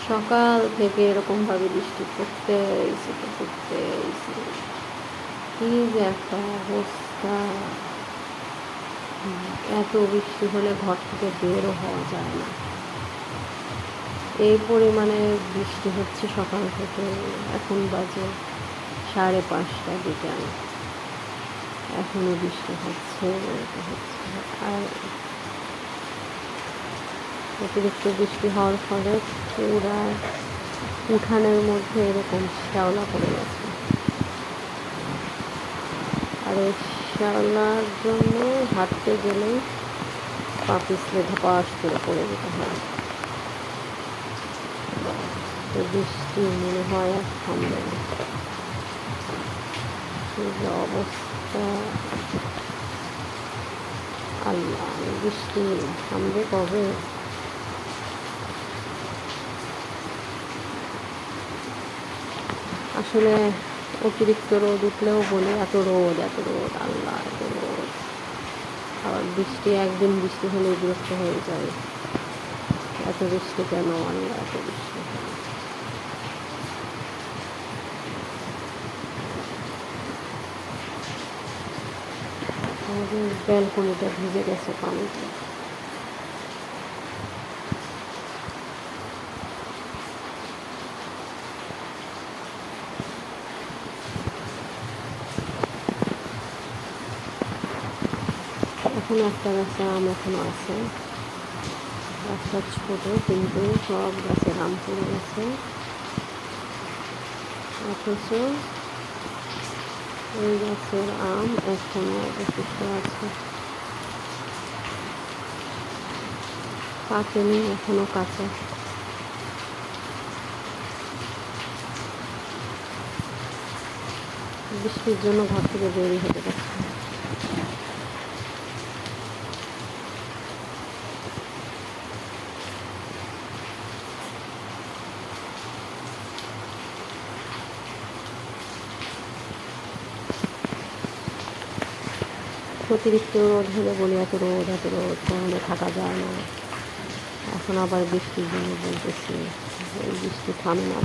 সকাল থেকে এরকমভাবে বৃষ্টি পড়তেইছে। কি যে একটা অবস্থা! এত বৃষ্টি হলে ঘর থেকে বেরও হওয়া যায় না। এই পরিমাণে বৃষ্টি হচ্ছে সকাল থেকে। এখন বাজে 5:30 বিকাল, এখনো বৃষ্টি হচ্ছে। আর অতিরিক্ত বৃষ্টি হওয়ার ফলে পুরা উঠানের মধ্যে এরকম শ্যাওলা পড়ে গেছে। আর এই শ্যাওলার জন্য হাঁটতে গেলেই পা পিছলে ধপাস করে পড়ে যেতে হয়। তো বৃষ্টি মনে হয় আর থামবে না। যে অবস্থা, আল্লাহ, বৃষ্টি থামবে কবে? আসলে অতিরিক্ত রোদ উঠলেও বলে এত রোদ, আল্লাহ এত রোদ। আবার একদিন বৃষ্টি হলে বিরক্ত হয়ে যায়। এত বৃষ্টি কেন আল্লাহ, এত বৃষ্টি কেন? আমাদের ব্যালকনিটা ভিজে গেছে পানিতে। এখন একটা গাছে আম এখনো আছে। গাছটা ছোট, কিন্তু সব গাছের আম পড়ে গেছে। অথচ এই গাছের আম এখনো অবশিষ্ট আছে, পাকেনি, এখনো কাঁচা। বৃষ্টির জন্য ঘর থেকে বেরিয়ে হতে পারছে না। অতিরিক্ত রোদ হলে বলি এত রোদ, গরমে থাকা যায় না। এখন আবার বৃষ্টির জন্য বলতেছি এই বৃষ্টি থামে না।